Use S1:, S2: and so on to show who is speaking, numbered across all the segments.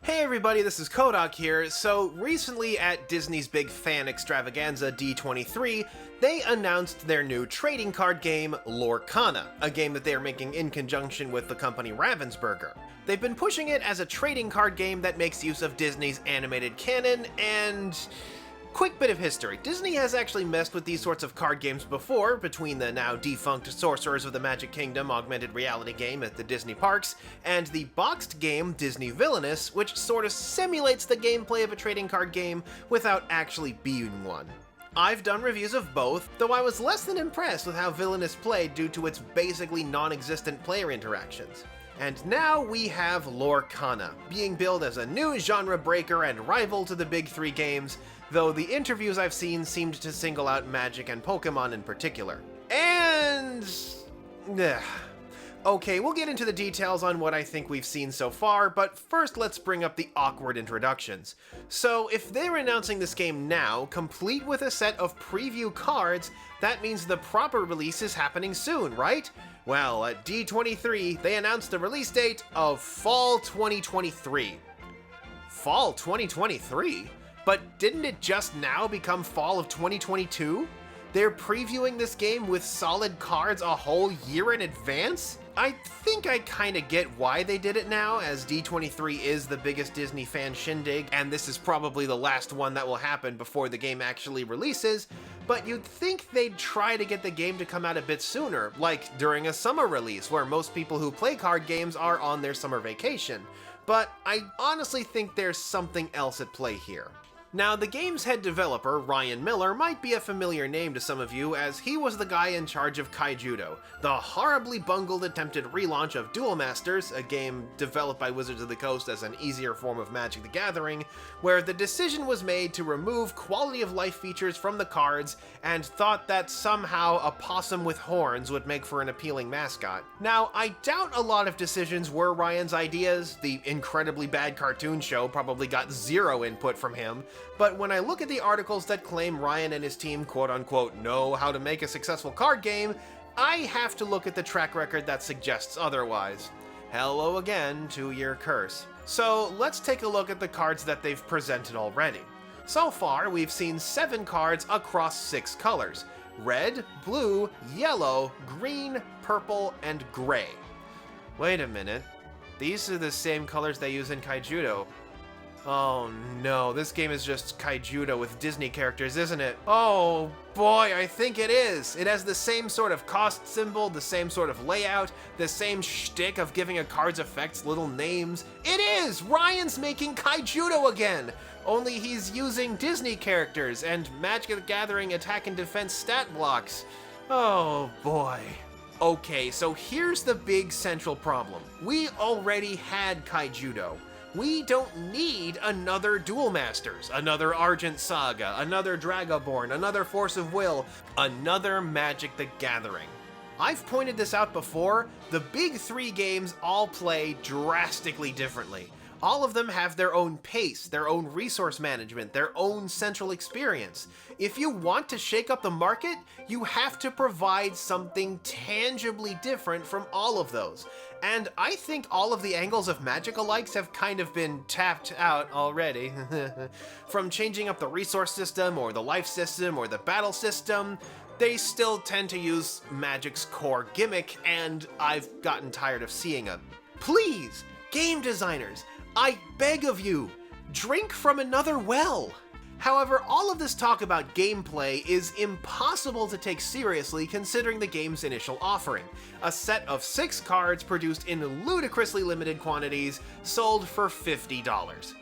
S1: Hey everybody, this is Kohdok here. So recently at Disney's big fan extravaganza D23, they announced their new trading card game, Lorcana, a game that they are making in conjunction with the company Ravensburger. They've been pushing it as a trading card game that makes use of Disney's animated canon, and quick bit of history. Disney has actually messed with these sorts of card games before, between the now defunct Sorcerers of the Magic Kingdom augmented reality game at the Disney parks, and the boxed game Disney Villainous, which sort of simulates the gameplay of a trading card game without actually being one. I've done reviews of both, though I was less than impressed with how Villainous played due to its basically non-existent player interactions. And now we have Lorcana, being billed as a new genre breaker and rival to the big three games, though the interviews I've seen seemed to single out Magic and Pokemon in particular. And okay, we'll get into the details on what I think we've seen so far, but first let's bring up the awkward introductions. So if they're announcing this game now, complete with a set of preview cards, that means the proper release is happening soon, right? Well, at D23, they announced the release date of Fall 2023. Fall 2023? But didn't it just now become Fall of 2022? They're previewing this game with solid cards a whole year in advance? I think I kinda get why they did it now, as D23 is the biggest Disney fan shindig, and this is probably the last one that will happen before the game actually releases, but you'd think they'd try to get the game to come out a bit sooner, like during a summer release, where most people who play card games are on their summer vacation. But I honestly think there's something else at play here. Now, the game's head developer, Ryan Miller, might be a familiar name to some of you, as he was the guy in charge of Kaijudo, the horribly bungled attempted relaunch of Duel Masters, a game developed by Wizards of the Coast as an easier form of Magic the Gathering, where the decision was made to remove quality of life features from the cards and thought that somehow a possum with horns would make for an appealing mascot. Now, I doubt a lot of decisions were Ryan's ideas. The incredibly bad cartoon show probably got zero input from him. But when I look at the articles that claim Ryan and his team quote-unquote know how to make a successful card game, I have to look at the track record that suggests otherwise. Hello again, 2-year curse. So let's take a look at the cards that they've presented already. So far, we've seen 7 cards across 6 colors: red, blue, yellow, green, purple, and gray. Wait a minute, these are the same colors they use in Kaijudo. Oh no, this game is just Kaijudo with Disney characters, isn't it? Oh boy, I think it is! It has the same sort of cost symbol, the same sort of layout, the same shtick of giving a card's effects little names. It is! Ryan's making Kaijudo again! Only he's using Disney characters and Magic the Gathering attack and defense stat blocks. Oh boy. Okay, so here's the big central problem. We already had Kaijudo. We don't need another Duel Masters, another Argent Saga, another Dragonborn, another Force of Will, another Magic the Gathering. I've pointed this out before, the big three games all play drastically differently. All of them have their own pace, their own resource management, their own central experience. If you want to shake up the market, you have to provide something tangibly different from all of those. And I think all of the angles of Magic-alikes have kind of been tapped out already. From changing up the resource system, or the life system, or the battle system, they still tend to use Magic's core gimmick, and I've gotten tired of seeing them. Please, game designers, I beg of you, drink from another well! However, all of this talk about gameplay is impossible to take seriously considering the game's initial offering, a set of 6 cards produced in ludicrously limited quantities, sold for $50.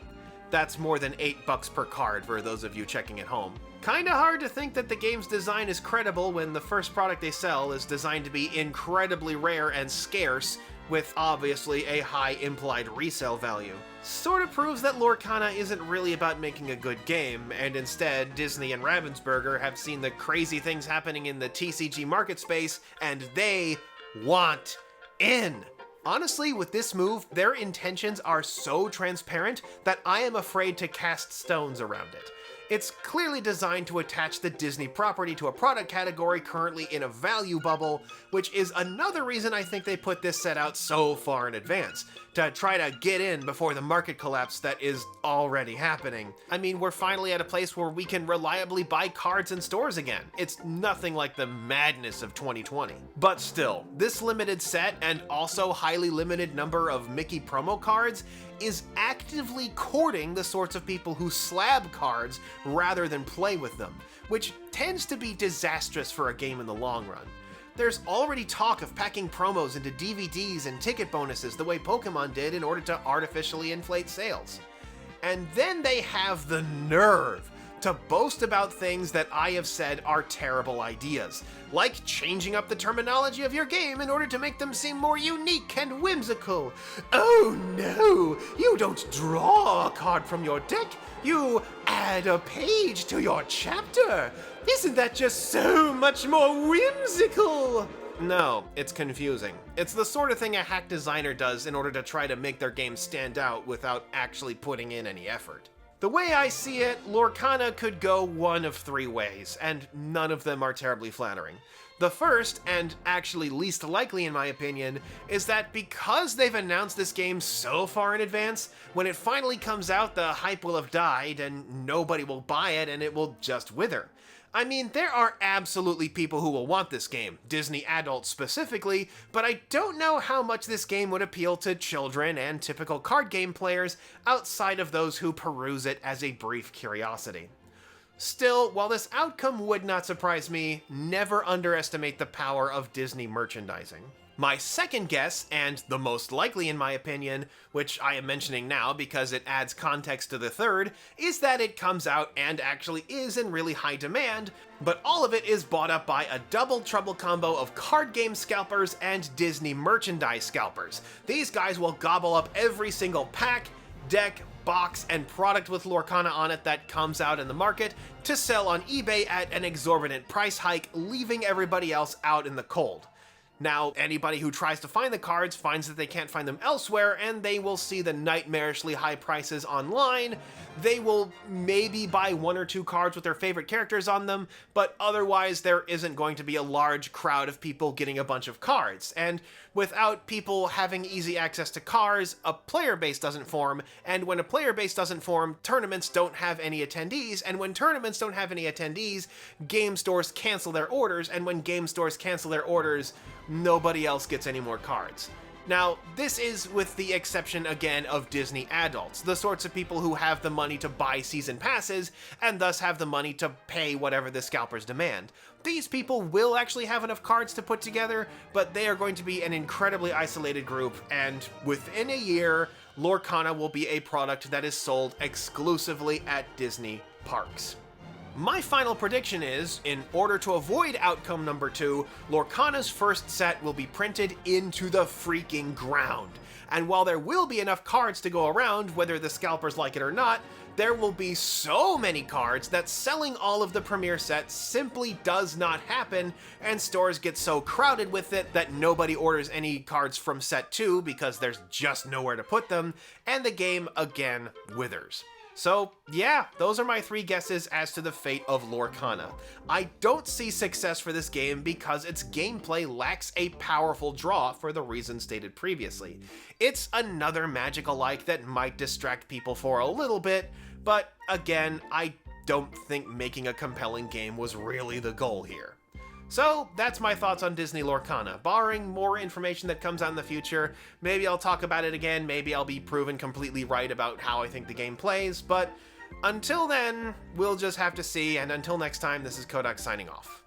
S1: That's more than $8 per card for those of you checking at home. Kinda hard to think that the game's design is credible when the first product they sell is designed to be incredibly rare and scarce, with obviously a high implied resale value. Sorta proves that Lorcana isn't really about making a good game, and instead Disney and Ravensburger have seen the crazy things happening in the TCG market space, and they want in. Honestly, with this move, their intentions are so transparent that I am afraid to cast stones around it. It's clearly designed to attach the Disney property to a product category currently in a value bubble, which is another reason I think they put this set out so far in advance, to try to get in before the market collapse that is already happening. I mean, we're finally at a place where we can reliably buy cards in stores again. It's nothing like the madness of 2020. But still, this limited set and also highly limited number of Mickey promo cards is actively courting the sorts of people who slab cards rather than play with them, which tends to be disastrous for a game in the long run. There's already talk of packing promos into DVDs and ticket bonuses the way Pokemon did in order to artificially inflate sales. And then they have the nerve to boast about things that I have said are terrible ideas, like changing up the terminology of your game in order to make them seem more unique and whimsical. Oh no, you don't draw a card from your deck, you add a page to your chapter. Isn't that just so much more whimsical? No, it's confusing. It's the sort of thing a hack designer does in order to try to make their game stand out without actually putting in any effort. The way I see it, Lorcana could go one of three ways, and none of them are terribly flattering. The first, and actually least likely in my opinion, is that because they've announced this game so far in advance, when it finally comes out, the hype will have died and nobody will buy it and it will just wither. I mean, there are absolutely people who will want this game, Disney adults specifically, but I don't know how much this game would appeal to children and typical card game players outside of those who peruse it as a brief curiosity. Still, while this outcome would not surprise me, never underestimate the power of Disney merchandising. My second guess, and the most likely in my opinion, which I am mentioning now because it adds context to the third, is that it comes out and actually is in really high demand, but all of it is bought up by a double trouble combo of card game scalpers and Disney merchandise scalpers. These guys will gobble up every single pack, deck, box, and product with Lorcana on it that comes out in the market to sell on eBay at an exorbitant price hike, leaving everybody else out in the cold. Now, anybody who tries to find the cards finds that they can't find them elsewhere, and they will see the nightmarishly high prices online. They will maybe buy one or two cards with their favorite characters on them, but otherwise there isn't going to be a large crowd of people getting a bunch of cards. And without people having easy access to cards, a player base doesn't form, and when a player base doesn't form, tournaments don't have any attendees, and when tournaments don't have any attendees, game stores cancel their orders, and when game stores cancel their orders, nobody else gets any more cards. Now, this is with the exception again of Disney adults, the sorts of people who have the money to buy season passes and thus have the money to pay whatever the scalpers demand. These people will actually have enough cards to put together, but they are going to be an incredibly isolated group, and within a year, Lorcana will be a product that is sold exclusively at Disney parks. My final prediction is, in order to avoid outcome number 2, Lorcana's first set will be printed into the freaking ground. And while there will be enough cards to go around, whether the scalpers like it or not, there will be so many cards that selling all of the premiere sets simply does not happen, and stores get so crowded with it that nobody orders any cards from set 2 because there's just nowhere to put them, and the game again withers. So yeah, those are my 3 guesses as to the fate of Lorcana. I don't see success for this game because its gameplay lacks a powerful draw for the reasons stated previously. It's another Magic-alike that might distract people for a little bit, but again, I don't think making a compelling game was really the goal here. So that's my thoughts on Disney Lorcana. Barring more information that comes out in the future, maybe I'll talk about it again, maybe I'll be proven completely right about how I think the game plays, but until then, we'll just have to see, and until next time, this is Kohdok signing off.